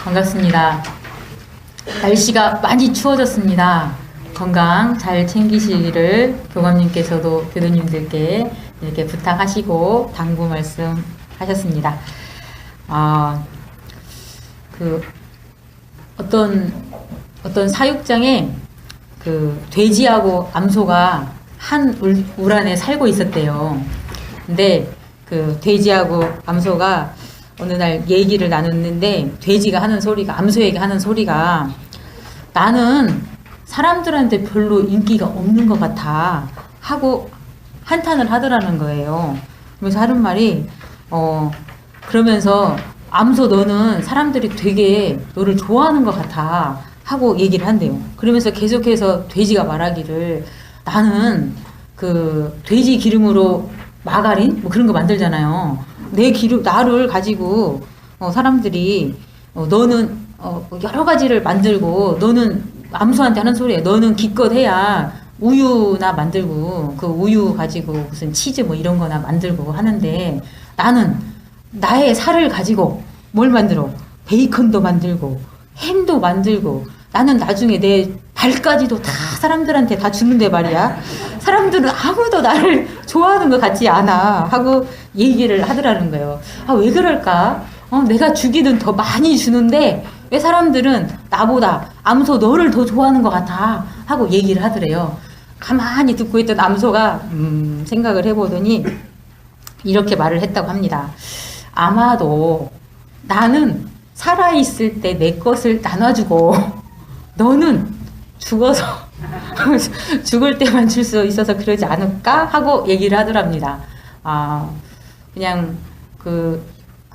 반갑습니다. 날씨가 많이 추워졌습니다. 건강 잘 챙기시기를 교감님께서도 교도님들께 이렇게 부탁하시고 당부 말씀하셨습니다. 어떤 사육장에 돼지하고 암소가 한 울 안에 살고 있었대요. 근데 돼지하고 암소가 어느 날 얘기를 나눴는데 돼지가 하는 소리가 암소에게 하는 소리가 나는 사람들한테 별로 인기가 없는 것 같아 하고 한탄을 하더라는 거예요. 그래서 하는 말이 그러면서 암소 너는 사람들이 되게 너를 좋아하는 것 같아 하고 얘기를 한대요. 그러면서 계속해서 돼지가 말하기를 나는 돼지 기름으로 마가린 뭐 그런 거 만들잖아요. 내 기름 나를 가지고 사람들이 너는 여러 가지를 만들고 너는 암소한테 하는 소리야. 너는 기껏 해야 우유나 만들고 그 우유 가지고 무슨 치즈 뭐 이런 거나 만들고 하는데 나는 나의 살을 가지고 뭘 만들어? 베이컨도 만들고 햄도 만들고 나는 나중에 내 발까지도 다 사람들한테 다 주는데 말이야. 사람들은 아무도 나를 좋아하는 것 같지 않아 하고 얘기를 하더라는 거예요. 왜 그럴까? 내가 주기는 더 많이 주는데 왜 사람들은 나보다 암소 너를 더 좋아하는 것 같아 하고 얘기를 하더래요. 가만히 듣고 있던 암소가 생각을 해보더니 이렇게 말을 했다고 합니다. 아마도 나는 살아있을 때 내 것을 나눠주고 너는 죽어서 죽을 때만 줄 수 있어서 그러지 않을까 하고 얘기를 하더랍니다. 그냥 그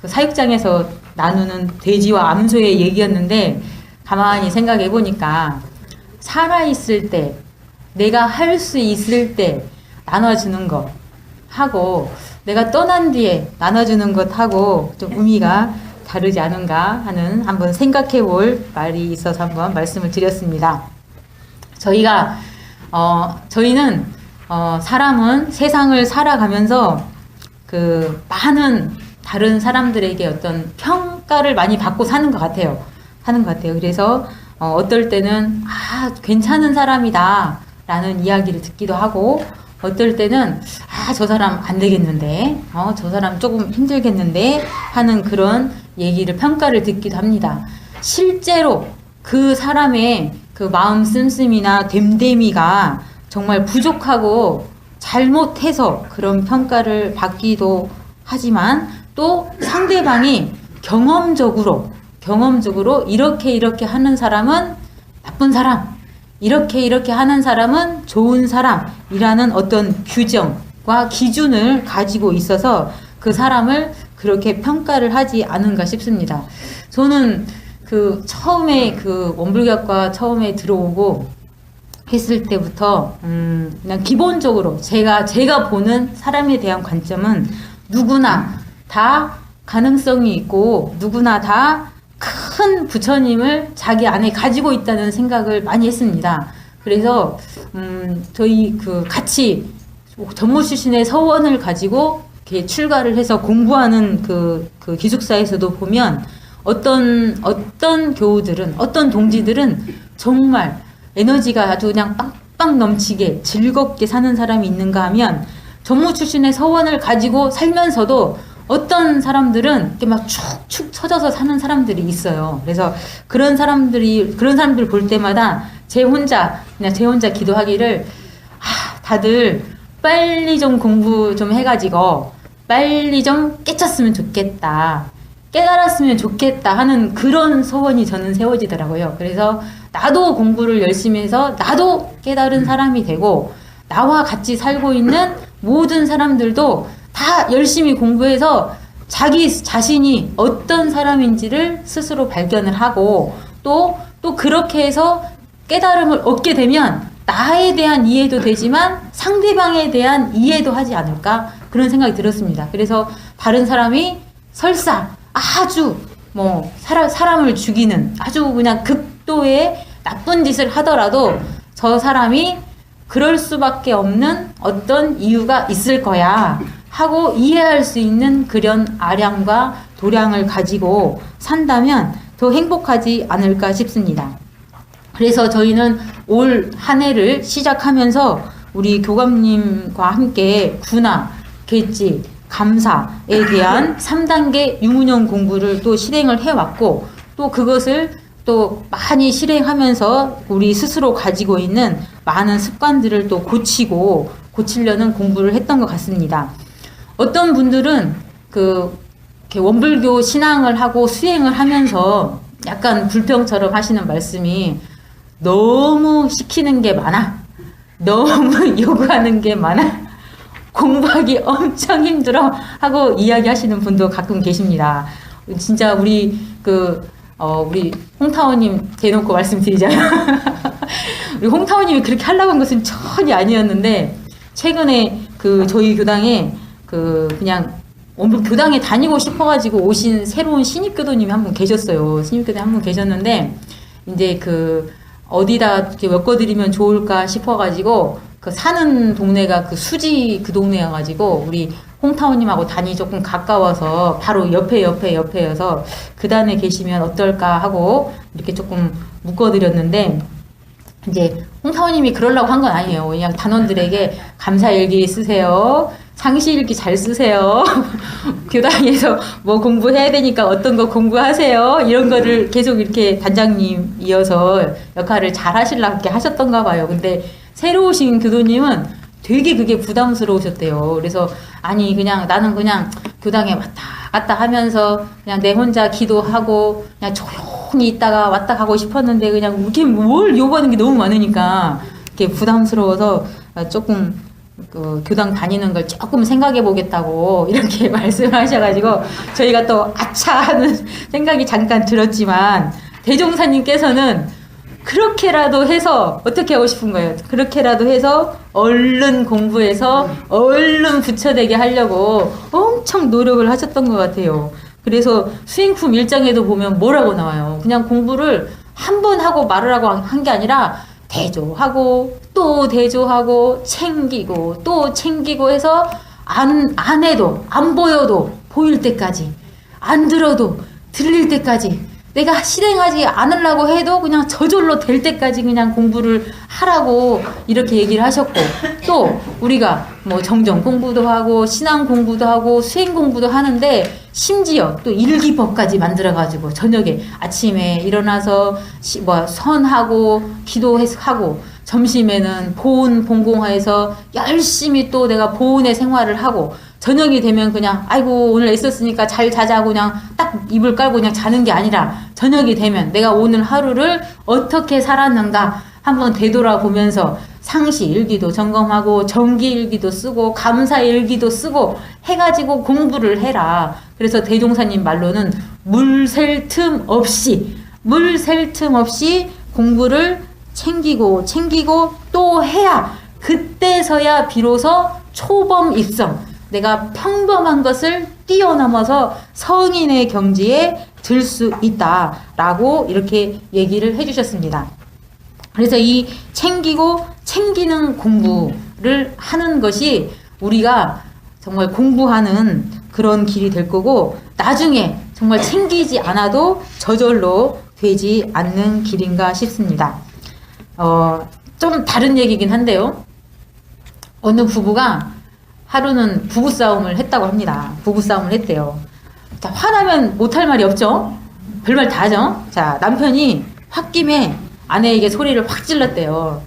사육장에서 나누는 돼지와 암소의 얘기였는데 가만히 생각해 보니까 살아있을 때 내가 할 수 있을 때 나눠주는 것 하고 내가 떠난 뒤에 나눠주는 것하고 좀 의미가 다르지 않은가 하는 한번 생각해 볼 말이 있어서 한번 말씀을 드렸습니다. 저희는 사람은 세상을 살아가면서 많은 다른 사람들에게 어떤 평가를 많이 받고 사는 것 같아요. 그래서 어떨 때는 괜찮은 사람이다 라는 이야기를 듣기도 하고 어떨 때는 저 사람 안 되겠는데 저 사람 조금 힘들겠는데 하는 그런 얘기를 평가를 듣기도 합니다. 실제로 그 사람의 그 마음 씀씀이나 됨됨이가 정말 부족하고 잘못해서 그런 평가를 받기도 하지만 또 상대방이 경험적으로 이렇게 하는 사람은 나쁜 사람, 이렇게 하는 사람은 좋은 사람이라는 어떤 규정과 기준을 가지고 있어서 그 사람을 그렇게 평가를 하지 않은가 싶습니다. 저는 처음에 원불교학과 처음에 들어오고 했을 때부터 그냥 기본적으로 제가 보는 사람에 대한 관점은 누구나 다 가능성이 있고 누구나 다 큰 부처님을 자기 안에 가지고 있다는 생각을 많이 했습니다. 그래서 저희 같이 전무 출신의 서원을 가지고 이렇게 출가를 해서 공부하는 그 기숙사에서도 보면 어떤 교우들은 어떤 동지들은 정말 에너지가 아주 그냥 빵빵 넘치게 즐겁게 사는 사람이 있는가 하면 전무 출신의 서원을 가지고 살면서도 어떤 사람들은 이렇게 막 축축 처져서 사는 사람들이 있어요. 그래서 그런 사람들 볼 때마다 제 혼자 기도하기를 다들 빨리 좀 공부 좀 해가지고 빨리 좀 깨쳤으면 좋겠다. 깨달았으면 좋겠다 하는 그런 소원이 저는 세워지더라고요. 그래서 나도 공부를 열심히 해서 나도 깨달은 사람이 되고 나와 같이 살고 있는 모든 사람들도 다 열심히 공부해서 자기 자신이 어떤 사람인지를 스스로 발견을 하고 또 그렇게 해서 깨달음을 얻게 되면 나에 대한 이해도 되지만 상대방에 대한 이해도 하지 않을까 그런 생각이 들었습니다. 그래서 다른 사람이 설사 아주 사람을 죽이는 아주 그냥 극도의 나쁜 짓을 하더라도 저 사람이 그럴 수밖에 없는 어떤 이유가 있을 거야 하고 이해할 수 있는 그런 아량과 도량을 가지고 산다면 더 행복하지 않을까 싶습니다. 그래서 저희는 올 한 해를 시작하면서 우리 교감님과 함께 구나, 객지, 감사에 대한 3단계 유문형 공부를 또 실행을 해왔고, 또 그것을 또 많이 실행하면서 우리 스스로 가지고 있는 많은 습관들을 또 고치려는 공부를 했던 것 같습니다. 어떤 분들은 이렇게 원불교 신앙을 하고 수행을 하면서 약간 불평처럼 하시는 말씀이 너무 시키는 게 많아. 너무 요구하는 게 많아. 공부하기 엄청 힘들어 하고 이야기하시는 분도 가끔 계십니다. 진짜 우리 홍타오님 대놓고 말씀드리자면 우리 홍타오님이 그렇게 하려고 한 것은 전혀 아니었는데, 최근에 저희 교당에 그냥 교당에 다니고 싶어가지고 오신 새로운 신입교도님이 한 분 계셨어요. 신입교도님 한 분 계셨는데, 이제 어디다 이렇게 엮어드리면 좋을까 싶어가지고, 사는 동네가 수지 동네여가지고, 우리 홍타오님하고 단이 조금 가까워서 바로 옆에여서 단에 계시면 어떨까 하고 이렇게 조금 묶어드렸는데, 이제 홍타오님이 그러려고 한 건 아니에요. 그냥 단원들에게 감사일기 쓰세요. 상시일기 잘 쓰세요. 교당에서 뭐 공부해야 되니까 어떤 거 공부하세요. 이런 거를 계속 이렇게 단장님이어서 역할을 잘 하시려고 이렇게 하셨던가 봐요. 근데 새로 오신 교도님은 되게 그게 부담스러우셨대요. 그래서 나는 그냥 교당에 왔다 갔다 하면서 그냥 내 혼자 기도하고 그냥 조용히 있다가 왔다 가고 싶었는데, 그냥 이렇게 뭘 요구하는 게 너무 많으니까 이렇게 부담스러워서 조금 교당 다니는 걸 조금 생각해 보겠다고 이렇게 말씀하셔가지고 저희가 또 아차 하는 생각이 잠깐 들었지만, 대종사님께서는 그렇게라도 해서 어떻게 하고 싶은 거예요? 그렇게라도 해서 얼른 공부해서 얼른 부처되게 하려고 엄청 노력을 하셨던 것 같아요. 그래서 수행품 일장에도 보면 뭐라고 나와요? 그냥 공부를 한 번 하고 말을 하고 한 게 아니라 대조하고 또 대조하고 챙기고 또 챙기고 해서 안 해도 안 보여도 보일 때까지, 안 들어도 들릴 때까지, 내가 실행하지 않으려고 해도 그냥 저절로 될 때까지 그냥 공부를 하라고 이렇게 얘기를 하셨고, 또 우리가 뭐 정정 공부도 하고 신앙 공부도 하고 수행 공부도 하는데, 심지어 또 일기법까지 만들어가지고 저녁에 아침에 일어나서 선하고 기도하고, 점심에는 보은 본공화해서 열심히 또 내가 보은의 생활을 하고, 저녁이 되면 그냥 아이고 오늘 애썼으니까 잘 자자고 그냥 딱 이불 깔고 그냥 자는 게 아니라, 저녁이 되면 내가 오늘 하루를 어떻게 살았는가 한번 되돌아보면서 상시 일기도 점검하고 정기 일기도 쓰고 감사 일기도 쓰고 해가지고 공부를 해라. 그래서 대종사님 말로는 물 셀 틈 없이 공부를 챙기고 또 해야, 그때서야 비로소 초범 입성, 내가 평범한 것을 뛰어넘어서 성인의 경지에 들 수 있다라고 이렇게 얘기를 해주셨습니다. 그래서 이 챙기는 공부를 하는 것이 우리가 정말 공부하는 그런 길이 될 거고, 나중에 정말 챙기지 않아도 저절로 되지 않는 길인가 싶습니다. 좀 다른 얘기긴 한데요. 어느 부부가 하루는 부부싸움을 했다고 합니다. 부부싸움을 했대요. 자, 화나면 못할 말이 없죠? 별말 다 하죠? 자, 남편이 홧김에 아내에게 소리를 확 질렀대요.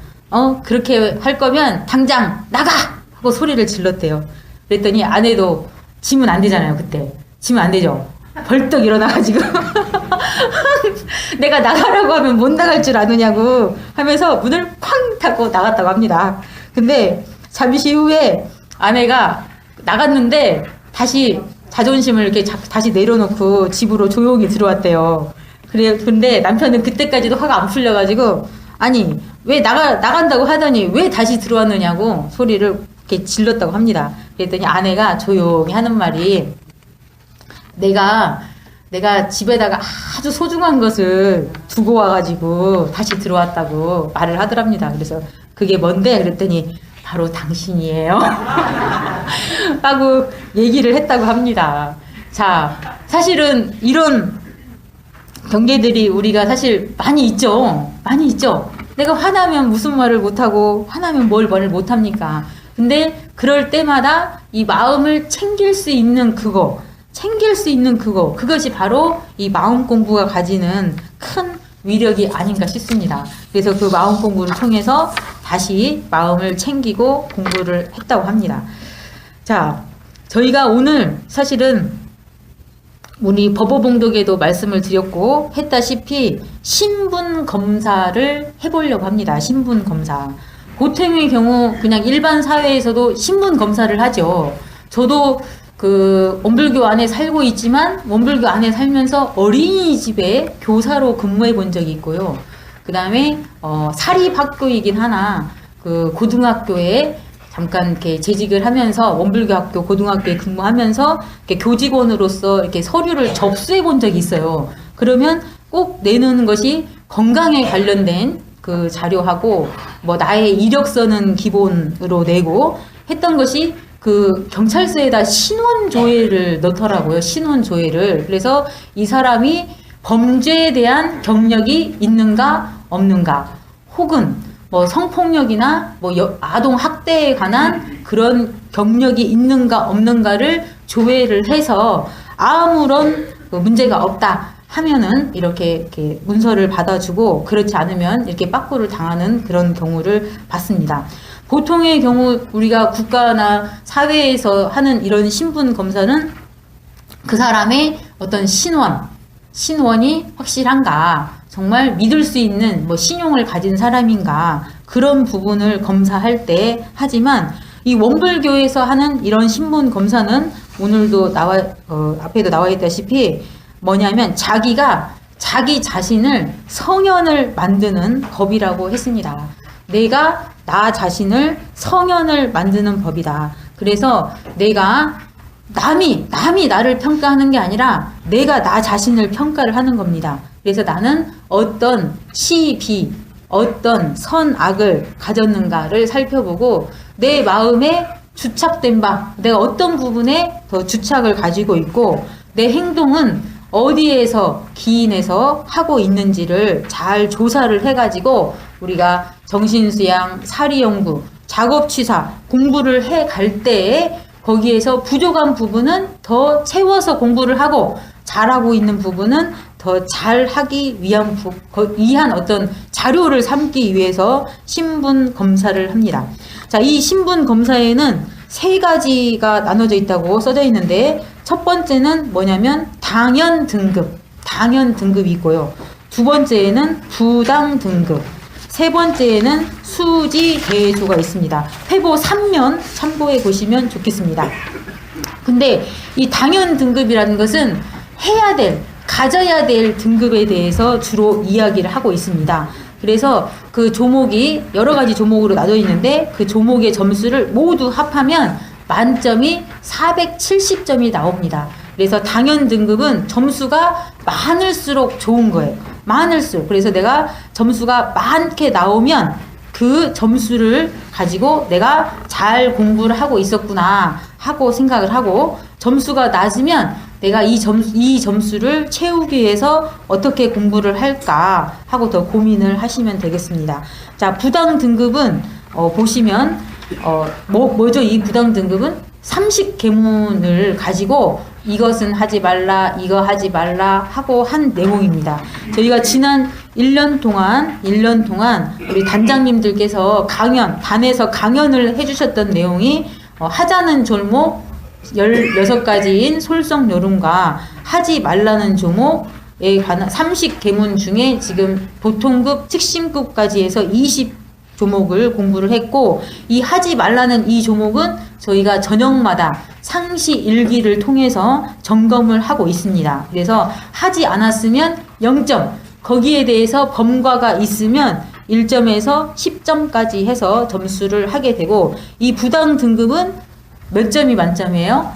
그렇게 할 거면 당장 나가! 하고 소리를 질렀대요. 그랬더니 아내도 지면 안 되잖아요, 그때. 지면 안 되죠? 벌떡 일어나가지고 내가 나가라고 하면 못 나갈 줄 아느냐고 하면서 문을 쾅 닫고 나갔다고 합니다. 근데 잠시 후에 아내가 나갔는데 다시 자존심을 이렇게 다시 내려놓고 집으로 조용히 들어왔대요. 근데 남편은 그때까지도 화가 안 풀려가지고, 아니 왜 나간다고 하더니 왜 다시 들어왔느냐고 소리를 이렇게 질렀다고 합니다. 그랬더니 아내가 조용히 하는 말이, 내가 집에다가 아주 소중한 것을 두고 와가지고 다시 들어왔다고 말을 하더랍니다. 그래서 그게 뭔데? 그랬더니 바로 당신이에요. 하고 얘기를 했다고 합니다. 자, 사실은 이런 경계들이 우리가 사실 많이 있죠. 많이 있죠. 내가 화나면 무슨 말을 못하고 화나면 뭘 말을 못합니까? 근데 그럴 때마다 이 마음을 챙길 수 있는 그것이 바로 이 마음 공부가 가지는 큰 위력이 아닌가 싶습니다. 그래서 그 마음 공부를 통해서 다시 마음을 챙기고 공부를 했다고 합니다. 자, 저희가 오늘 사실은 우리 법어봉독에도 말씀을 드렸고 했다시피 신분 검사를 해보려고 합니다. 신분 검사. 보통의 경우 그냥 일반 사회에서도 신분 검사를 하죠. 저도 그 원불교 안에 살고 있지만 원불교 안에 살면서 어린이집에 교사로 근무해 본 적이 있고요. 그 다음에 사립학교이긴 하나 그 고등학교에 잠깐 이렇게 재직을 하면서 원불교 학교 고등학교에 근무하면서 이렇게 교직원으로서 이렇게 서류를 접수해 본 적이 있어요. 그러면 꼭 내는 것이 건강에 관련된 그 자료하고 뭐 나의 이력서는 기본으로 내고 했던 것이 그 경찰서에다 신원조회를 넣더라고요. 신원조회를. 그래서 이 사람이 범죄에 대한 경력이 있는가 없는가 혹은 뭐 성폭력이나 뭐 아동 학대에 관한 그런 경력이 있는가 없는가를 조회를 해서 아무런 문제가 없다 하면은 이렇게 문서를 받아주고 그렇지 않으면 이렇게 빠꾸를 당하는 그런 경우를 봤습니다. 보통의 경우 우리가 국가나 사회에서 하는 이런 신분 검사는 그 사람의 어떤 신원이 확실한가, 정말 믿을 수 있는 뭐 신용을 가진 사람인가 그런 부분을 검사할 때 하지만 이 원불교에서 하는 이런 신분 검사는 오늘도 앞에도 나와 있다시피 뭐냐면 자기가 자기 자신을 성현을 만드는 법이라고 했습니다. 내가 나 자신을 성현을 만드는 법이다. 그래서 내가 남이 나를 평가하는 게 아니라 내가 나 자신을 평가를 하는 겁니다. 그래서 나는 어떤 시, 어떤 선악을 가졌는가를 살펴보고 내 마음에 주착된 바, 내가 어떤 부분에 더 주착을 가지고 있고 내 행동은 어디에서 기인해서 하고 있는지를 잘 조사를 해가지고 우리가 정신수양, 사리연구, 작업취사 공부를 해갈 때에 거기에서 부족한 부분은 더 채워서 공부를 하고 잘하고 있는 부분은 더 잘하기 위한 어떤 자료를 삼기 위해서 신분 검사를 합니다. 자, 이 신분 검사에는 3가지가 나눠져 있다고 써져 있는데 첫 번째는 뭐냐면 당연 등급이 있고요. 두 번째에는 부당 등급, 세 번째에는 수지 대수가 있습니다. 회보 3면 참고해 보시면 좋겠습니다. 근데 이 당연 등급이라는 것은 가져야 될 등급에 대해서 주로 이야기를 하고 있습니다. 그래서 그 조목이 여러 가지 조목으로 나눠 있는데 그 조목의 점수를 모두 합하면 만점이 470점이 나옵니다. 그래서 당연 등급은 점수가 많을수록 좋은 거예요. 그래서 내가 점수가 많게 나오면 그 점수를 가지고 내가 잘 공부를 하고 있었구나 하고 생각을 하고, 점수가 낮으면 내가 이 점수를 채우기 위해서 어떻게 공부를 할까 하고 더 고민을 하시면 되겠습니다. 자, 부당 등급은 보시면 뭐죠? 이 부당 등급은 30계문을 가지고 이것은 하지 말라, 이거 하지 말라 하고 한 내용입니다. 저희가 지난 1년 동안 우리 단장님들께서 단에서 강연을 해주셨던 내용이 하자는 졸목 16가지인 솔성요lum과 하지 말라는 조목에 관한 30계문 중에 지금 보통급, 특심급까지 해서 20조목을 공부를 했고, 이 하지 말라는 이 조목은 저희가 저녁마다 상시 일기를 통해서 점검을 하고 있습니다. 그래서 하지 않았으면 0점, 거기에 대해서 범과가 있으면 1점에서 10점까지 해서 점수를 하게 되고, 이 부당 등급은 몇 점이 만점이에요?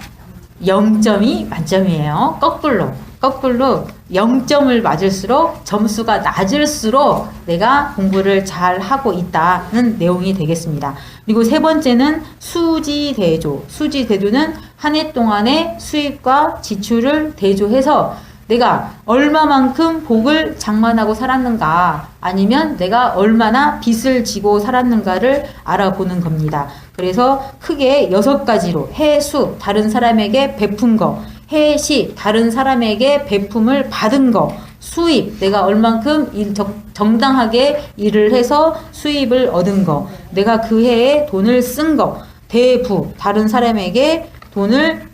0점이 만점이에요. 거꾸로 거꾸로 0점을 맞을수록 점수가 낮을수록 내가 공부를 잘 하고 있다는 내용이 되겠습니다. 그리고 세 번째는 수지대조. 수지대조는 한 해 동안의 수입과 지출을 대조해서 내가 얼마만큼 복을 장만하고 살았는가, 아니면 내가 얼마나 빚을 지고 살았는가를 알아보는 겁니다. 그래서 크게 6가지로 해수, 다른 사람에게 베푼 거, 해시, 다른 사람에게 베품을 받은 거, 수입, 내가 얼만큼 정당하게 일을 해서 수입을 얻은 거, 내가 그 해에 돈을 쓴 거, 대부, 다른 사람에게 돈을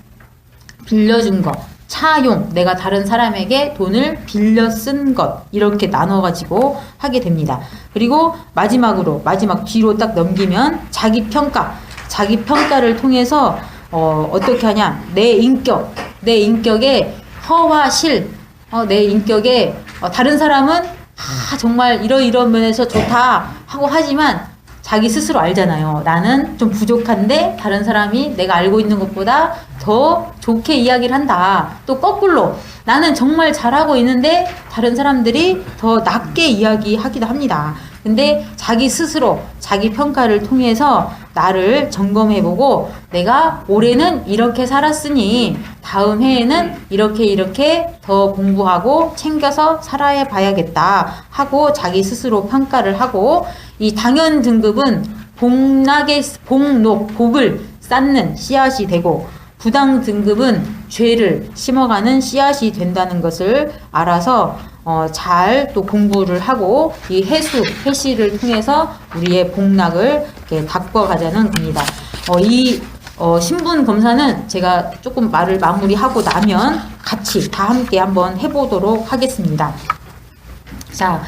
빌려준 거, 차용, 내가 다른 사람에게 돈을 빌려 쓴 것, 이렇게 나눠가지고 하게 됩니다. 그리고 마지막으로, 마지막 뒤로 딱 넘기면 자기 평가를 통해서 어떻게 하냐, 내 인격의 허와 실, 내 인격에 다른 사람은 정말 이런 면에서 좋다 하고 하지만 자기 스스로 알잖아요. 나는 좀 부족한데 다른 사람이 내가 알고 있는 것보다 더 좋게 이야기를 한다. 또 거꾸로 나는 정말 잘하고 있는데 다른 사람들이 더 낮게 이야기하기도 합니다. 근데 자기 스스로 자기 평가를 통해서 나를 점검해보고 내가 올해는 이렇게 살았으니 다음 해에는 이렇게 더 공부하고 챙겨서 살아야 봐야겠다 하고 자기 스스로 평가를 하고, 이 당연 등급은 복을 쌓는 씨앗이 되고, 부당 등급은 죄를 심어가는 씨앗이 된다는 것을 알아서 잘 또 공부를 하고 이 해시를 통해서 우리의 복락을 이렇게 닦아가자는 겁니다. 이 신분 검사는 제가 조금 말을 마무리하고 나면 같이 다 함께 한번 해보도록 하겠습니다. 자,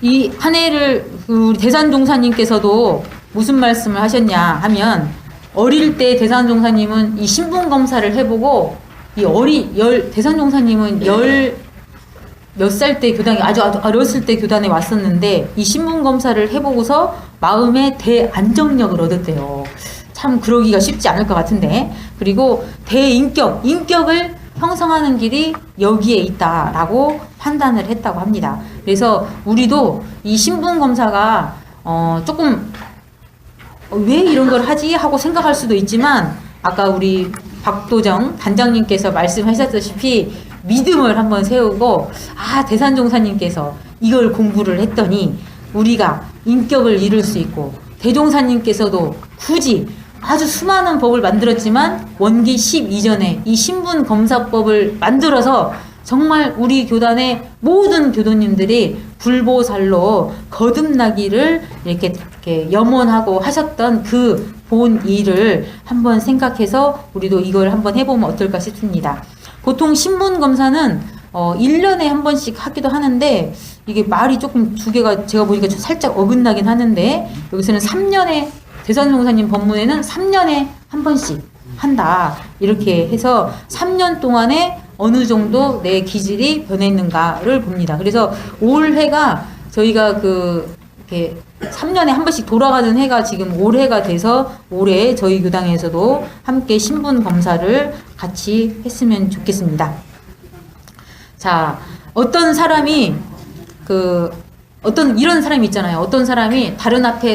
이 한 해를 우리 대산종사님께서도 무슨 말씀을 하셨냐 하면, 어릴 때 대산종사님은 이 신분 검사를 해보고, 대산종사님은 몇 살 때 교단에, 아주 어렸을 때 교단에 왔었는데 이 신분 검사를 해보고서 마음의 대안정력을 얻었대요. 참 그러기가 쉽지 않을 것 같은데. 그리고 인격을 형성하는 길이 여기에 있다라고 판단을 했다고 합니다. 그래서 우리도 이 신분 검사가 조금 왜 이런 걸 하지 하고 생각할 수도 있지만, 아까 우리 박도정 단장님께서 말씀하셨다시피 믿음을 한번 세우고, 대산종사님께서 이걸 공부를 했더니 우리가 인격을 이룰 수 있고, 대종사님께서도 굳이 아주 수많은 법을 만들었지만 원기 12전에 이 신분검사법을 만들어서 정말 우리 교단의 모든 교도님들이 불보살로 거듭나기를 이렇게 염원하고 하셨던 그 본 일을 한번 생각해서 우리도 이걸 한번 해보면 어떨까 싶습니다. 보통 신분검사는 1년에 한 번씩 하기도 하는데, 이게 말이 조금 두 개가 제가 보니까 좀 살짝 어긋나긴 하는데, 여기서는 3년에, 대산종사님 법문에는 3년에 한 번씩 한다 이렇게 해서 3년 동안에 어느 정도 내 기질이 변했는가를 봅니다. 그래서 올해가 저희가 이렇게 3년에 한 번씩 돌아가는 해가 지금 올해가 돼서 올해 저희 교당에서도 함께 신분 검사를 같이 했으면 좋겠습니다. 자, 어떤 사람이 이런 사람이 있잖아요. 어떤 사람이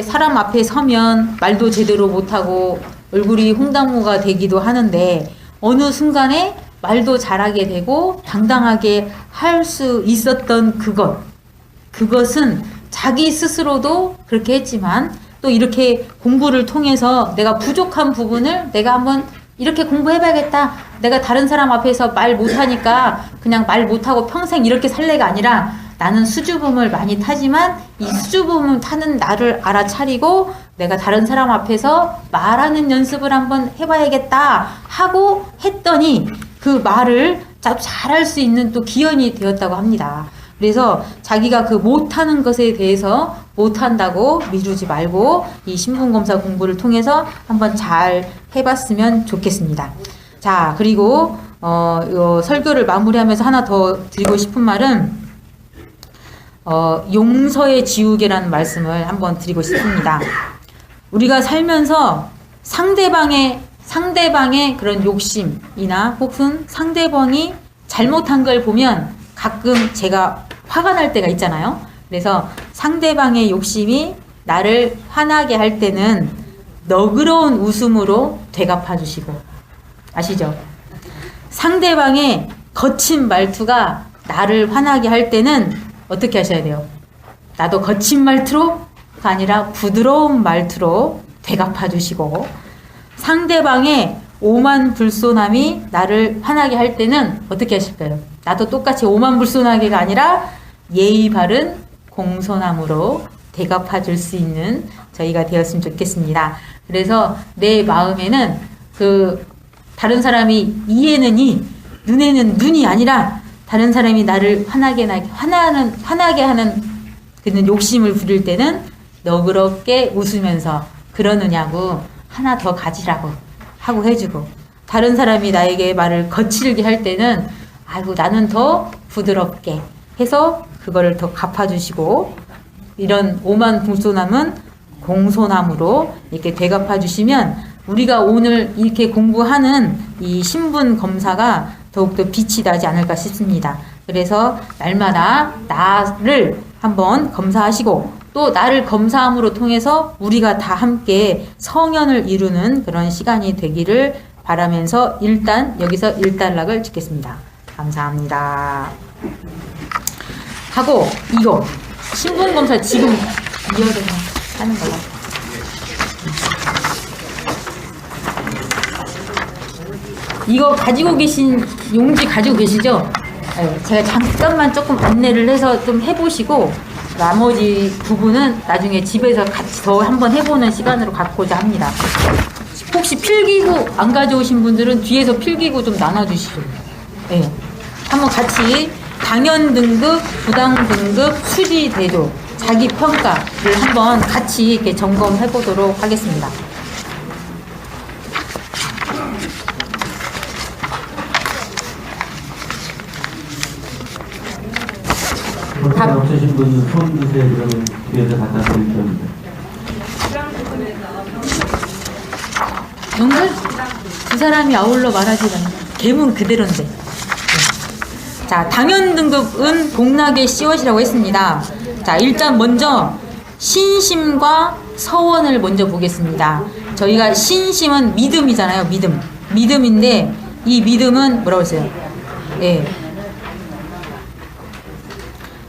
사람 앞에 서면 말도 제대로 못하고 얼굴이 홍당무가 되기도 하는데, 어느 순간에 말도 잘하게 되고 당당하게 할 수 있었던 그것은 자기 스스로도 그렇게 했지만, 또 이렇게 공부를 통해서 내가 부족한 부분을 내가 한번 이렇게 공부해봐야겠다. 내가 다른 사람 앞에서 말 못하니까 그냥 말 못하고 평생 이렇게 살래가 아니라, 나는 수줍음을 많이 타지만 이 수줍음을 타는 나를 알아차리고 내가 다른 사람 앞에서 말하는 연습을 한번 해봐야겠다 하고 했더니 그 말을 잘할 수 있는 또 기현이 되었다고 합니다. 그래서 자기가 못하는 것에 대해서 못한다고 미루지 말고 이 신분검사 공부를 통해서 한번 잘 해봤으면 좋겠습니다. 자, 그리고 요 설교를 마무리하면서 하나 더 드리고 싶은 말은 용서의 지우개라는 말씀을 한번 드리고 싶습니다. 우리가 살면서 상대방의 그런 욕심이나 혹은 상대방이 잘못한 걸 보면 가끔 제가 화가 날 때가 있잖아요. 그래서 상대방의 욕심이 나를 화나게 할 때는 너그러운 웃음으로 되갚아 주시고, 아시죠? 상대방의 거친 말투가 나를 화나게 할 때는 어떻게 하셔야 돼요? 나도 거친 말투로가 아니라 부드러운 말투로 되갚아 주시고, 상대방의 오만불손함이 나를 화나게 할 때는 어떻게 하실까요? 나도 똑같이 오만불손하게가 아니라 예의 바른 공손함으로 대갚아 줄 수 있는 저희가 되었으면 좋겠습니다. 그래서 내 마음에는 다른 사람이 이에는 이, 눈에는 눈이 아니라 다른 사람이 나를 화나게 하는 그런 욕심을 부릴 때는 너그럽게 웃으면서 그러느냐고 하나 더 가지라고 하고 해주고, 다른 사람이 나에게 말을 거칠게 할 때는 아이고 나는 더 부드럽게 해서 그거를 더 갚아주시고, 이런 오만불손함은 공손함으로 이렇게 되갚아 주시면 우리가 오늘 이렇게 공부하는 이 신분 검사가 더욱더 빛이 나지 않을까 싶습니다. 그래서 날마다 나를 한번 검사하시고, 또 나를 검사함으로 통해서 우리가 다 함께 성현을 이루는 그런 시간이 되기를 바라면서 일단 여기서 일단락을 짓겠습니다. 감사합니다. 하고 이거 신분검사 지금 이어서 하는 거예요. 이거 가지고 계신 용지 가지고 계시죠? 네, 제가 잠깐만 조금 안내를 해서 좀 해보시고 나머지 부분은 나중에 집에서 같이 더 한번 해보는 시간으로 갖고자 합니다. 혹시 필기구 안 가져오신 분들은 뒤에서 필기구 좀 나눠주시죠. 네, 한번 같이 당연 등급, 부당 등급, 수지 대조, 자기 평가를 한번 같이 이렇게 점검해 보도록 하겠습니다. 답 없으신 분은 손 드세요. 그러면 뒤에서 갖다 드릴 겁니다. 정말 두 사람이 아울러 말하지 않는 계문 그대로인데. 자, 당연 등급은 복락의 씨앗이라고 했습니다. 자, 일단 먼저 신심과 서원을 먼저 보겠습니다. 저희가 신심은 믿음이잖아요. 믿음인데 이 믿음은 뭐라고 했어요? 예.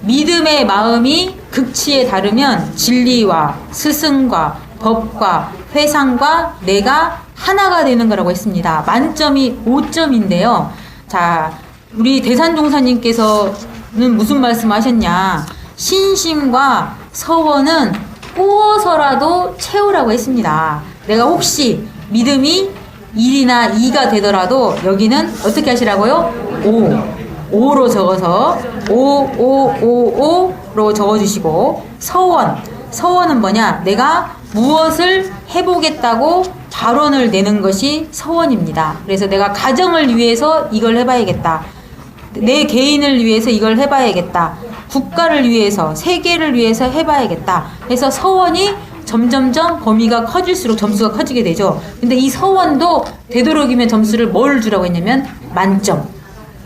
믿음의 마음이 극치에 다르면 진리와 스승과 법과 회상과 내가 하나가 되는 거라고 했습니다. 만점이 5점인데요. 자, 우리 대산종사님께서는 무슨 말씀 하셨냐? 신심과 서원은 꾸어서라도 채우라고 했습니다. 내가 혹시 믿음이 1이나 2가 되더라도 여기는 어떻게 하시라고요? 5로 적어서 5로 적어주시고, 서원은 뭐냐? 내가 무엇을 해보겠다고 발언을 내는 것이 서원입니다. 그래서 내가 가정을 위해서 이걸 해봐야겠다. 내 개인을 위해서 이걸 해봐야겠다. 국가를 위해서, 세계를 위해서 해봐야겠다. 그래서 서원이 점점점 범위가 커질수록 점수가 커지게 되죠. 근데 이 서원도 되도록이면 점수를 뭘 주라고 했냐면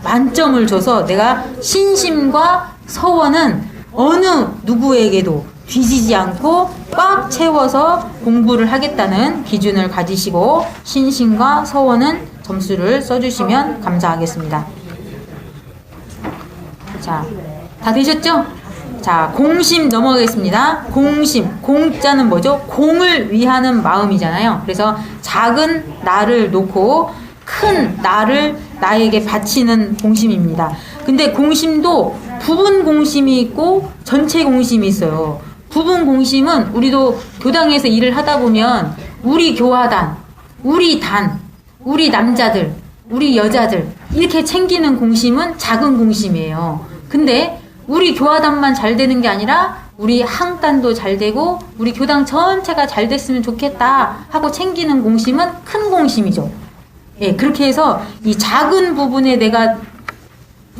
만점을 줘서 내가 신심과 서원은 어느 누구에게도 뒤지지 않고 꽉 채워서 공부를 하겠다는 기준을 가지시고 신심과 서원은 점수를 써주시면 감사하겠습니다. 자, 다 되셨죠? 자, 공심 넘어가겠습니다. 공자는 뭐죠? 공을 위하는 마음이잖아요. 그래서 작은 나를 놓고 큰 나를 나에게 바치는 공심입니다. 근데 공심도 부분 공심이 있고 전체 공심이 있어요. 부분 공심은 우리도 교당에서 일을 하다 보면 우리 교화단, 우리 단, 우리 남자들, 우리 여자들 이렇게 챙기는 공심은 작은 공심이에요. 근데 우리 교화단만 잘 되는 게 아니라 우리 항단도 잘 되고 우리 교당 전체가 잘 됐으면 좋겠다 하고 챙기는 공심은 큰 공심이죠. 예, 그렇게 해서 이 작은 부분에 내가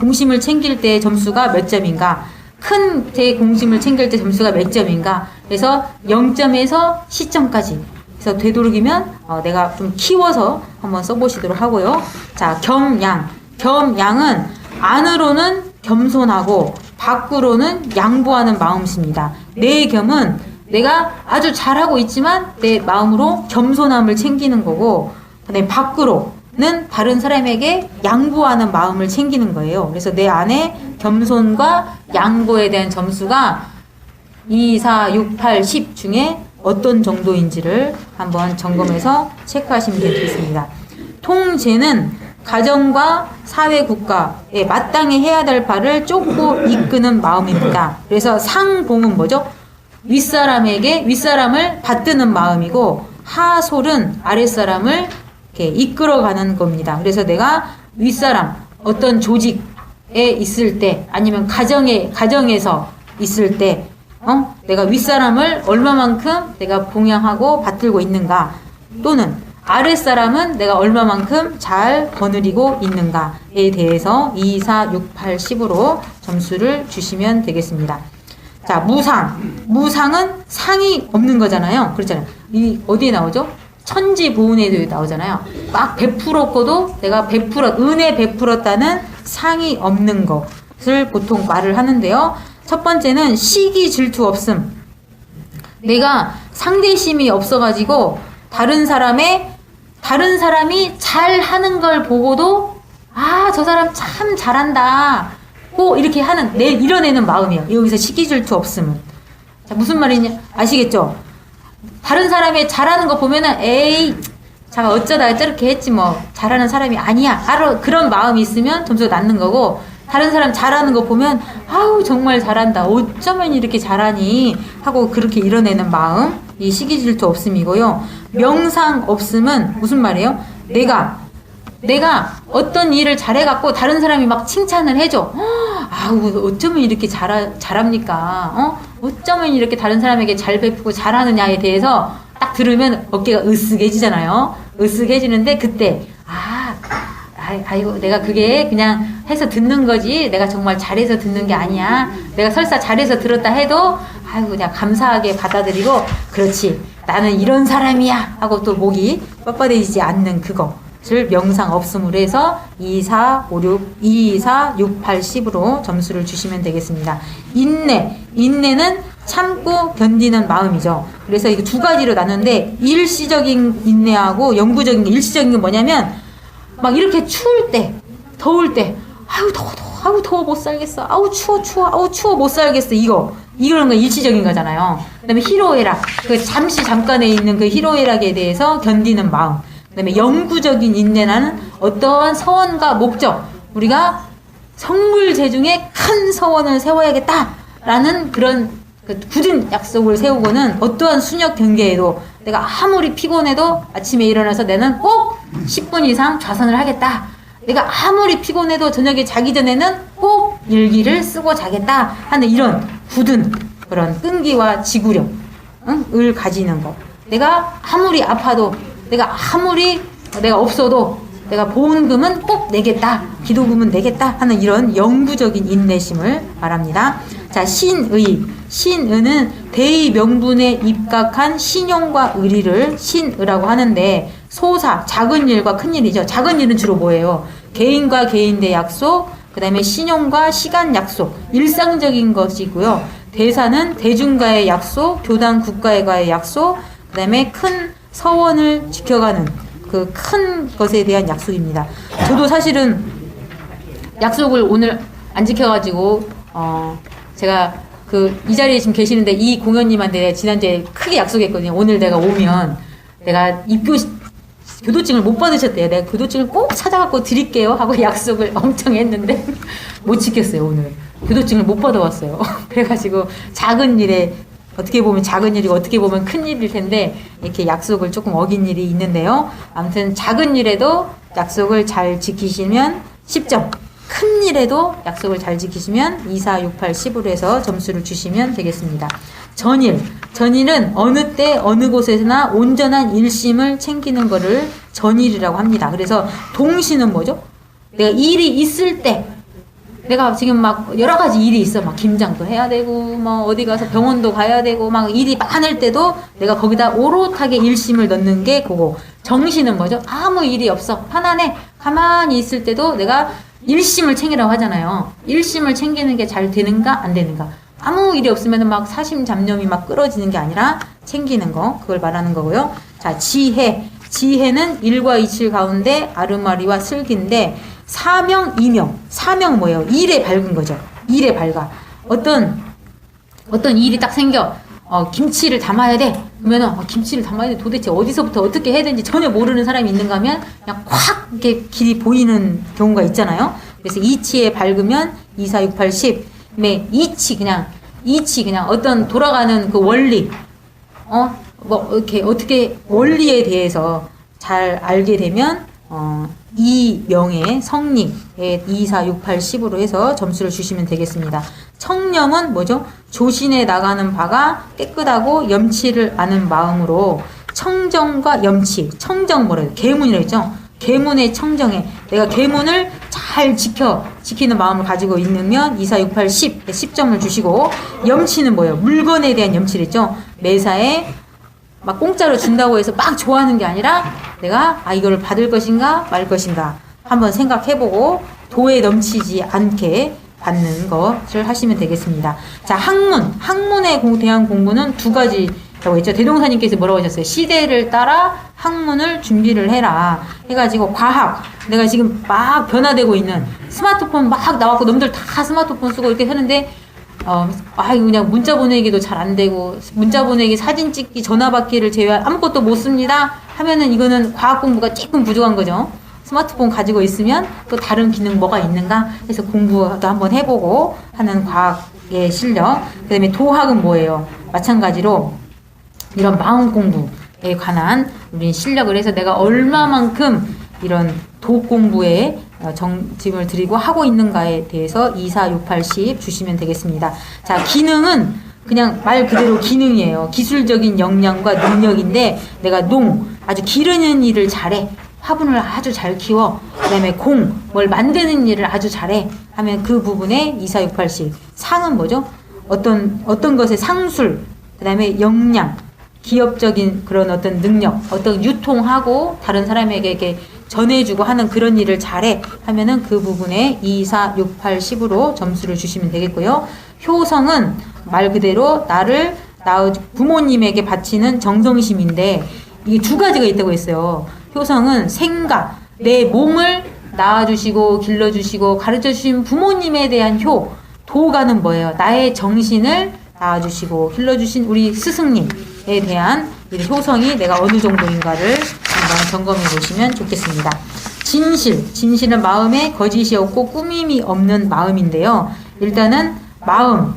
공심을 챙길 때 점수가 몇 점인가, 큰 제 공심을 챙길 때 점수가 몇 점인가, 그래서 0점에서 시점까지. 그래서 되도록이면 내가 좀 키워서 한번 써보시도록 하고요. 자, 겸양. 겸양은 안으로는 겸손하고 밖으로는 양보하는 마음씨입니다. 내 겸은 내가 아주 잘하고 있지만 내 마음으로 겸손함을 챙기는 거고, 그다음에 밖으로는 다른 사람에게 양보하는 마음을 챙기는 거예요. 그래서 내 안에 겸손과 양보에 대한 점수가 2, 4, 6, 8, 10 중에 어떤 정도인지를 한번 점검해서 체크하시면 되겠습니다. 통제는 가정과 사회 국가에 마땅히 해야 될 바를 쫓고 이끄는 마음입니다. 그래서 상봉은 뭐죠? 윗사람을 받드는 마음이고, 하솔은 아랫사람을 이렇게 이끌어가는 겁니다. 그래서 내가 윗사람, 어떤 조직에 있을 때, 아니면 가정에서 있을 때, 내가 윗사람을 얼마만큼 내가 봉양하고 받들고 있는가, 또는 아랫사람은 내가 얼마만큼 잘 거느리고 있는가에 대해서 2, 4, 6, 8, 10으로 점수를 주시면 되겠습니다. 자, 무상은 상이 없는 거잖아요. 그렇잖아요. 이 어디에 나오죠? 천지보은에도 나오잖아요. 막 베풀었고도 내가 은혜 베풀었다는 상이 없는 것을 보통 말을 하는데요. 첫 번째는 시기 질투 없음. 내가 상대심이 없어가지고 다른 사람이 잘하는 걸 보고도 저 사람 참 잘한다 이렇게 이뤄내는 마음이에요. 여기서 시기 질투 없음은. 자, 무슨 말이냐 아시겠죠? 다른 사람이 잘하는 거 보면은 자가 어쩌다 저렇게 했지 뭐 잘하는 사람이 아니야. 그런 마음이 있으면 점수가 낮는 거고, 다른 사람 잘하는 거 보면 정말 잘한다. 어쩌면 이렇게 잘하니 하고 그렇게 이뤄내는 마음, 이 시기 질투 없음이고요. 명상 없음은 무슨 말이에요? 내가 어떤 일을 잘해갖고 다른 사람이 막 칭찬을 해줘. 어쩌면 이렇게 잘합니까? 어쩌면 이렇게 다른 사람에게 잘 베푸고 잘하느냐에 대해서 딱 들으면 어깨가 으쓱해지잖아요. 으쓱해지는데 그때 아이고 내가 그게 그냥 해서 듣는 거지 내가 정말 잘해서 듣는 게 아니야. 내가 설사 잘해서 들었다 해도 그냥 감사하게 받아들이고, 그렇지 나는 이런 사람이야 하고 또 목이 뻣뻣해지지 않는 그것을 명상 없음으로 해서 2, 4, 6, 8, 10으로 점수를 주시면 되겠습니다. 인내는 참고 견디는 마음이죠. 그래서 이거 두 가지로 나누는데, 일시적인 인내하고 영구적인 일시적인 게 뭐냐면, 막 이렇게 추울 때, 더울 때, 더워 못 살겠어. 추워 못 살겠어. 이런 건 일시적인 거잖아요. 그 다음에 희로애락, 잠깐에 있는 그 희로애락에 대해서 견디는 마음. 그 다음에 영구적인 인내라는 어떠한 서원과 목적, 우리가 성불재중에 큰 서원을 세워야겠다라는 그런 굳은 약속을 세우고는 어떠한 순역 경계에도 내가 아무리 피곤해도 아침에 일어나서 나는 꼭 10분 이상 좌선을 하겠다. 내가 아무리 피곤해도 저녁에 자기 전에는 꼭 일기를 쓰고 자겠다 하는 이런 굳은 그런 끈기와 지구력을 가지는 것. 내가 아무리 아파도, 내가 없어도 내가 보훈금은 꼭 내겠다, 기도금은 내겠다 하는 이런 영구적인 인내심을 말합니다. 자, 신의는 대의 명분에 입각한 신용과 의리를 신의라고 하는데, 소사, 작은 일과 큰 일이죠. 작은 일은 주로 뭐예요? 개인과 개인의 약속, 그 다음에 신용과 시간 약속, 일상적인 것이고요. 대사는 대중과의 약속, 교단 국가와의 약속, 그 다음에 큰 서원을 지켜가는 그 큰 것에 대한 약속입니다. 저도 사실은 약속을 오늘 안 지켜가지고 제가 이 자리에 지금 계시는데 이 공연님한테 내가 지난주에 크게 약속했거든요. 오늘 내가 오면 내가 교도증을 못 받으셨대요. 내가 교도증을 꼭 찾아갖고 드릴게요 하고 약속을 엄청 했는데 못 지켰어요. 오늘 교도증을 못 받아왔어요. 그래가지고 작은 일에 어떻게 보면 작은 일이고 어떻게 보면 큰 일일 텐데 이렇게 약속을 조금 어긴 일이 있는데요. 아무튼 작은 일에도 약속을 잘 지키시면 10점, 큰 일에도 약속을 잘 지키시면 2, 4, 6, 8, 10으로 해서 점수를 주시면 되겠습니다. 전일은 어느 때 어느 곳에서나 온전한 일심을 챙기는 것을 전일이라고 합니다. 그래서 동시는 뭐죠? 내가 일이 있을 때, 내가 지금 막 여러 가지 일이 있어. 막 김장도 해야 되고, 뭐 어디 가서 병원도 가야 되고, 막 일이 많을 때도 내가 거기다 오롯하게 일심을 넣는 게 그거. 정시는 뭐죠? 아무 일이 없어. 편안해. 가만히 있을 때도 내가 일심을 챙기라고 하잖아요. 일심을 챙기는 게 잘 되는가 안 되는가. 아무 일이 없으면 막 사심잡념이 막 끌어지는 게 아니라 챙기는 거, 그걸 말하는 거고요. 자, 지혜. 지혜는 일과 이칠 가운데 아르마리와 슬기인데 사명, 이명. 사명 뭐예요? 일에 밝은 거죠. 일에 밝아. 어떤 일이 딱 생겨. 김치를 담아야 돼. 그러면은 김치를 담아야 돼. 도대체 어디서부터 어떻게 해야 되는지 전혀 모르는 사람이 있는가 하면 그냥 콱 이렇게 길이 보이는 경우가 있잖아요. 그래서 이치에 밝으면 2, 4, 6, 8, 10. 네, 이치 그냥 어떤 돌아가는 그 원리. 뭐 이렇게 어떻게 원리에 대해서 잘 알게 되면 이명의 성리에 2, 4, 6, 8, 10으로 해서 점수를 주시면 되겠습니다. 청렴은 뭐죠? 조신해 나가는 바가 깨끗하고 염치를 아는 마음으로 청정과 염치, 청정 뭐래요? 계문이라고 했죠? 계문의 청정에 내가 계문을 잘 지키는 마음을 가지고 있으면 2, 4, 6, 8, 10, 10점을 주시고 염치는 뭐예요? 물건에 대한 염치를 했죠? 매사에 막 공짜로 준다고 해서 막 좋아하는 게 아니라 내가 이거를 받을 것인가 말 것인가 한번 생각해보고 도에 넘치지 않게 받는 것을 하시면 되겠습니다. 자, 학문에 대한 공부는 두 가지라고 했죠. 대동사님께서 뭐라고 하셨어요? 시대를 따라 학문을 준비를 해라 해가지고 과학, 내가 지금 막 변화되고 있는 스마트폰 막 나왔고 놈들 다 스마트폰 쓰고 이렇게 하는데 그냥 문자 보내기도 잘 안 되고 문자 보내기, 사진 찍기, 전화 받기를 제외한 아무것도 못 씁니다 하면은 이거는 과학 공부가 조금 부족한 거죠. 스마트폰 가지고 있으면 또 다른 기능 뭐가 있는가 해서 공부도 한번 해보고 하는 과학의 실력. 그 다음에 도학은 뭐예요? 마찬가지로 이런 마음 공부에 관한 우리 실력을 해서 내가 얼마만큼 이런 도 공부에 정침을 드리고 하고 있는가에 대해서 2, 4, 6, 8, 10 주시면 되겠습니다. 자, 기능은 그냥 말 그대로 기능이에요. 기술적인 역량과 능력인데 내가 아주 기르는 일을 잘해. 화분을 아주 잘 키워. 그 다음에 뭘 만드는 일을 아주 잘해. 하면 그 부분에 2, 4, 6, 8, 10. 상은 뭐죠? 어떤 것의 상술, 그 다음에 역량, 기업적인 그런 어떤 능력, 어떤 유통하고 다른 사람에게 이렇게 전해주고 하는 그런 일을 잘해 하면은 그 부분에 2, 4, 6, 8, 10으로 점수를 주시면 되겠고요. 효성은 말 그대로 나를 부모님에게 바치는 정성심인데 이게 두 가지가 있다고 했어요. 효성은 생각, 내 몸을 낳아주시고 길러주시고 가르쳐주신 부모님에 대한 도가는 뭐예요? 나의 정신을 낳아주시고 길러주신 우리 스승님에 대한 효성이 내가 어느 정도인가를 한번 점검해 보시면 좋겠습니다. 진실은 마음에 거짓이 없고 꾸밈이 없는 마음인데요. 일단은 마음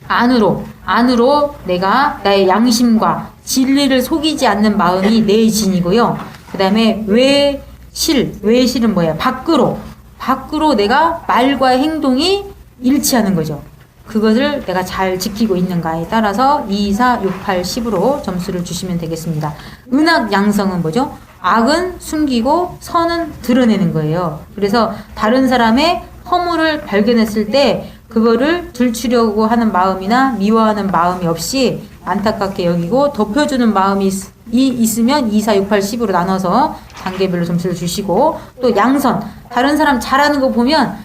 안으로 내가 나의 양심과 진리를 속이지 않는 마음이 내 진이고요. 그 다음에 외실은 뭐예요? 밖으로 내가 말과 행동이 일치하는 거죠. 그것을 내가 잘 지키고 있는가에 따라서 2, 4, 6, 8, 10으로 점수를 주시면 되겠습니다. 은악양성은 뭐죠? 악은 숨기고 선은 드러내는 거예요. 그래서 다른 사람의 허물을 발견했을 때 그거를 들추려고 하는 마음이나 미워하는 마음이 없이 안타깝게 여기고 덮여주는 마음이 있으면 2, 4, 6, 8, 10으로 나눠서 단계별로 점수를 주시고, 또 양선, 다른 사람 잘하는 거 보면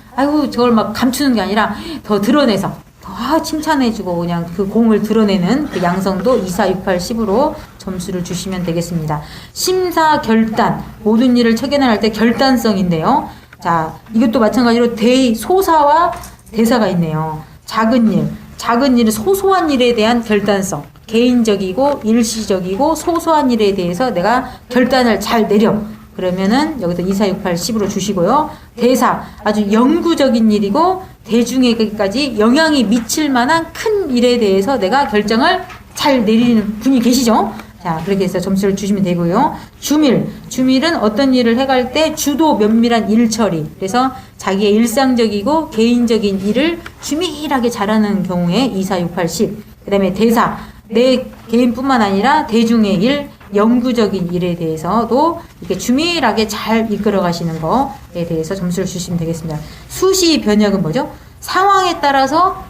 저걸 막 감추는 게 아니라 더 드러내서 더 칭찬해주고 그냥 그 공을 드러내는 그 양성도 2, 4, 6, 8, 10으로 점수를 주시면 되겠습니다. 심사, 결단, 모든 일을 처견할 때 결단성인데요. 자, 이것도 마찬가지로 소사와 대사가 있네요. 작은 일은 소소한 일에 대한 결단성, 개인적이고 일시적이고 소소한 일에 대해서 내가 결단을 잘 내려. 그러면은 여기서 2, 4, 6, 8, 10으로 주시고요. 대사, 아주 영구적인 일이고 대중에게까지 영향이 미칠 만한 큰 일에 대해서 내가 결정을 잘 내리는 분이 계시죠? 자, 그렇게 해서 점수를 주시면 되고요. 주밀은 어떤 일을 해갈 때 주도 면밀한 일 처리. 그래서 자기의 일상적이고 개인적인 일을 주밀하게 잘하는 경우에 2, 4, 6, 8, 10. 그 다음에 대사, 내 개인뿐만 아니라 대중의 일, 영구적인 일에 대해서도 이렇게 주밀하게 잘 이끌어 가시는 거에 대해서 점수를 주시면 되겠습니다. 수시 변혁은 뭐죠? 상황에 따라서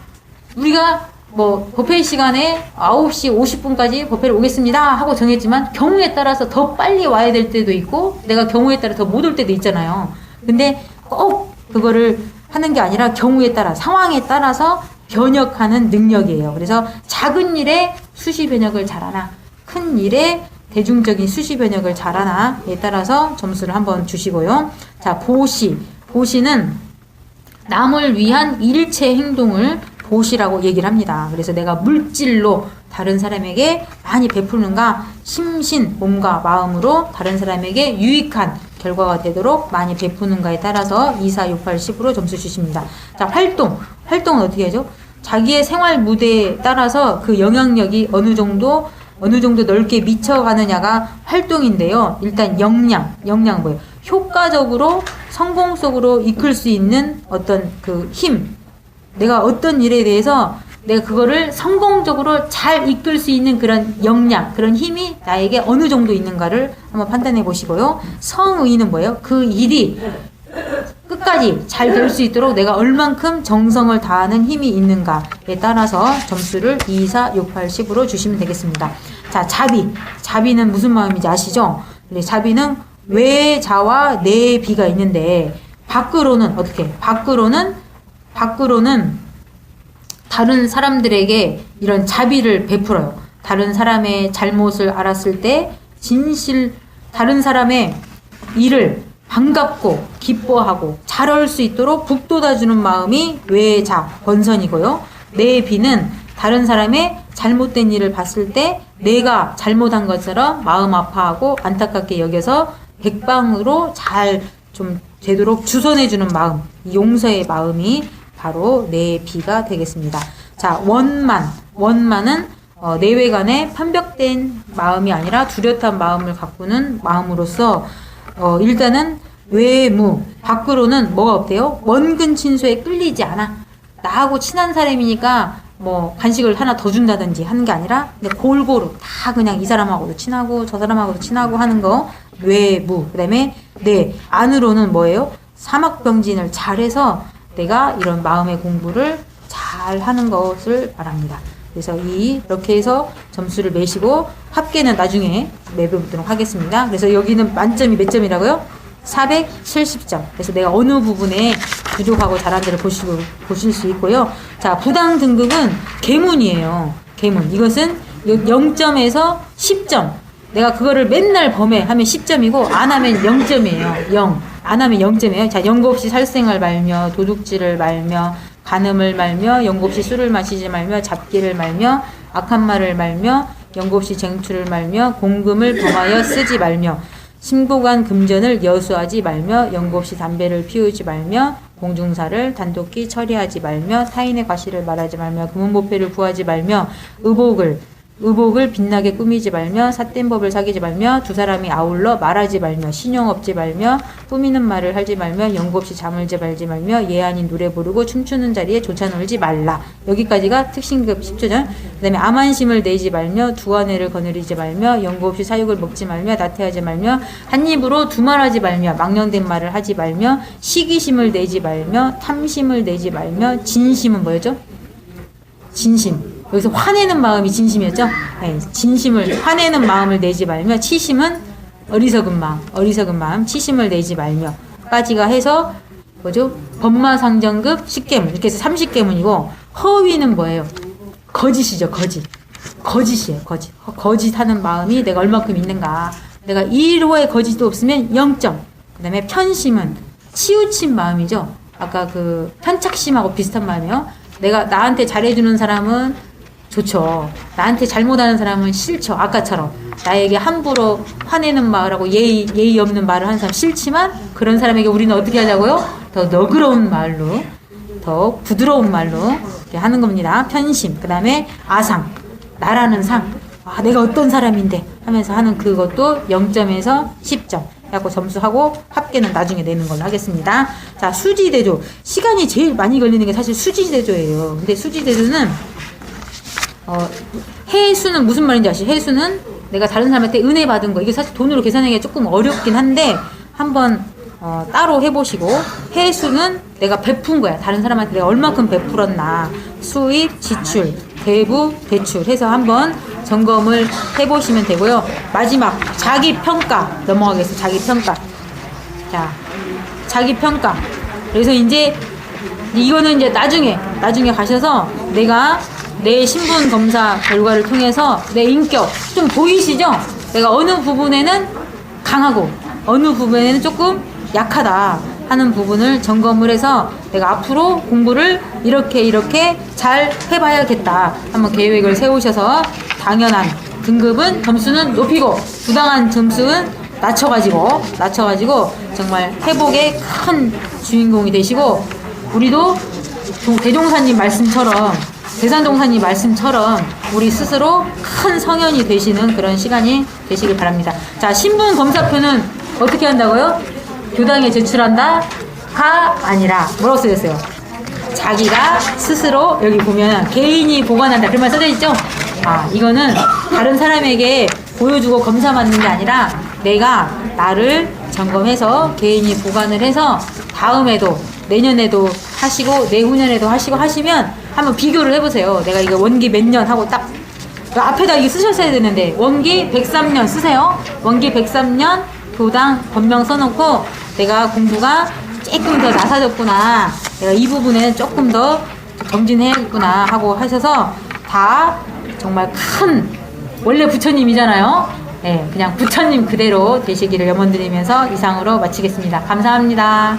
우리가 뭐 법회 시간에 9시 50분까지 법회를 오겠습니다 하고 정했지만 경우에 따라서 더 빨리 와야 될 때도 있고 내가 경우에 따라 더 못 올 때도 있잖아요. 근데 꼭 그거를 하는 게 아니라 경우에 따라 상황에 따라서 변혁하는 능력이에요. 그래서 작은 일에 수시 변혁을 잘하나 큰 일에 대중적인 수시 변혁을 잘하나에 따라서 점수를 한번 주시고요. 자, 보시는 남을 위한 일체 행동을 보시라고 얘기를 합니다. 그래서 내가 물질로 다른 사람에게 많이 베푸는가, 심신, 몸과 마음으로 다른 사람에게 유익한 결과가 되도록 많이 베푸는가에 따라서 2, 4, 6, 8, 10으로 점수 주십니다. 자, 활동은 어떻게 하죠? 자기의 생활 무대에 따라서 그 영향력이 어느 정도 넓게 미쳐가느냐가 활동인데요. 일단 역량 뭐예요? 효과적으로 성공 속으로 이끌 수 있는 어떤 그 힘. 내가 어떤 일에 대해서 내가 그거를 성공적으로 잘 이끌 수 있는 그런 역량, 그런 힘이 나에게 어느 정도 있는가를 한번 판단해 보시고요. 성의는 뭐예요? 그 일이 끝까지 잘 될 수 있도록 내가 얼만큼 정성을 다하는 힘이 있는가에 따라서 점수를 2, 4, 6, 8, 10으로 주시면 되겠습니다. 자, 자비는 무슨 마음인지 아시죠? 자비는 외자와 내비가 있는데 밖으로는 어떻게? 밖으로는 다른 사람들에게 이런 자비를 베풀어요. 다른 사람의 잘못을 알았을 때 다른 사람의 일을 반갑고 기뻐하고 잘할 수 있도록 북돋아주는 마음이 외자, 권선이고요. 내비는 다른 사람의 잘못된 일을 봤을 때 내가 잘못한 것처럼 마음 아파하고 안타깝게 여겨서 백방으로 잘 좀 되도록 주선해주는 마음, 용서의 마음이 바로 내비가 되겠습니다. 자, 원만은 내외간에 편벽된 마음이 아니라 뚜렷한 마음을 가꾸는 마음으로서 일단은 외무, 밖으로는 뭐가 없대요? 원근 친소에 끌리지 않아. 나하고 친한 사람이니까 뭐 간식을 하나 더 준다든지 하는 게 아니라 근데 골고루 다 그냥 이 사람하고도 친하고 저 사람하고도 친하고 하는 거 외무. 그다음에 안으로는 뭐예요? 사막병진을 잘해서 내가 이런 마음의 공부를 잘 하는 것을 말합니다. 그래서 이렇게 해서 점수를 매시고 합계는 나중에 매겨보도록 하겠습니다. 그래서 여기는 만점이 몇 점이라고요? 470점. 그래서 내가 어느 부분에 부족하고 잘한 데를 보실 수 있고요. 자, 부당 등급은 계문이에요. 계문. 이것은 0점에서 10점. 내가 그거를 맨날 범해 하면 10점이고 안 하면 0점이에요. 0. 안 하면 0점이에요. 자, 연고 없이 살생을 말며 도둑질을 말며 간음을 말며 연고 없이 술을 마시지 말며 잡기를 말며 악한 말을 말며 연고 없이 쟁취를 말며 공금을 범하여 쓰지 말며 신고간 금전을 여수하지 말며 연고 없이 담배를 피우지 말며 공중사를 단독히 처리하지 말며 타인의 과실을 말하지 말며 금은보패를 구하지 말며 의복을 빛나게 꾸미지 말며 삿된 법을 사귀지 말며 두 사람이 아울러 말하지 말며 신용 없지 말며 꾸미는 말을 하지 말며 연고 없이 잠을 말지 말며 예 아닌 노래 부르고 춤추는 자리에 조차 놀지 말라. 여기까지가 특신급 10조전. 그 다음에 암한심을 내지 말며 두아내를 거느리지 말며 연고 없이 사육을 먹지 말며 나태하지 말며 한 입으로 두말하지 말며 망령된 말을 하지 말며 시기심을 내지 말며 탐심을 내지 말며 진심은 뭐였죠? 진심. 여기서 화내는 마음이 진심이었죠? 네, 진심을, 화내는 마음을 내지 말며, 치심은 어리석은 마음, 치심을 내지 말며, 까지가 해서, 뭐죠? 법마상정급 10계문, 이렇게 해서 30계문이고, 허위는 뭐예요? 거짓이죠, 거짓이에요, 거짓. 거짓하는 마음이 내가 얼마큼 있는가. 내가 1호의 거짓도 없으면 0점. 그 다음에 편심은 치우친 마음이죠? 아까 그 편착심하고 비슷한 마음이에요. 내가 나한테 잘해주는 사람은 좋죠. 나한테 잘못하는 사람은 싫죠. 아까처럼 나에게 함부로 화내는 말하고 예의 없는 말을 하는 사람 싫지만 그런 사람에게 우리는 어떻게 하자고요? 더 너그러운 말로, 더 부드러운 말로 이렇게 하는 겁니다. 편심. 그 다음에 아상, 나라는 상. 아, 내가 어떤 사람인데 하면서 하는 그것도 0점에서 10점. 해갖고 점수하고 합계는 나중에 내는 걸로 하겠습니다. 자, 수지대조. 시간이 제일 많이 걸리는 게 사실 수지대조예요. 근데 수지대조는 해수는 무슨 말인지 아시죠? 해수는 내가 다른 사람한테 은혜 받은 거. 이게 사실 돈으로 계산하기가 조금 어렵긴 한데 한번 따로 해보시고 해수는 내가 베푼 거야. 다른 사람한테 내가 얼마큼 베풀었나. 수입, 지출, 배부, 배출 해서 한번 점검을 해보시면 되고요. 마지막 자기 평가 넘어가겠습니다. 자기 평가. 자, 자기 평가. 그래서 이제 이거는 이제 나중에 가셔서 내가 내 신분 검사 결과를 통해서 내 인격 좀 보이시죠? 내가 어느 부분에는 강하고 어느 부분에는 조금 약하다 하는 부분을 점검을 해서 내가 앞으로 공부를 이렇게 잘 해봐야겠다 한번 계획을 세우셔서 당연한 등급은 점수는 높이고 부당한 점수는 낮춰가지고 정말 회복의 큰 주인공이 되시고 우리도 대종사님 말씀처럼 대산동사님 말씀처럼 우리 스스로 큰 성현이 되시는 그런 시간이 되시길 바랍니다. 자, 신분 검사표는 어떻게 한다고요? 교당에 제출한다? 가 아니라 뭐라고 써졌어요? 자기가 스스로 여기 보면 개인이 보관한다 그런 말 써져 있죠? 아, 이거는 다른 사람에게 보여주고 검사 받는 게 아니라 내가 나를 점검해서 개인이 보관을 해서 다음에도 내년에도 하시고 내후년에도 하시고 하시면 한번 비교를 해보세요. 내가 이거 원기 몇 년 하고 딱 앞에다 이게 쓰셨어야 되는데 원기 103년 쓰세요. 원기 103년 교당 법명 써놓고 내가 공부가 조금 더 나사졌구나, 내가 이 부분에 조금 더 정진해야겠구나 하고 하셔서 다 정말 큰 원래 부처님이잖아요. 네, 그냥 부처님 그대로 되시기를 염원드리면서 이상으로 마치겠습니다. 감사합니다.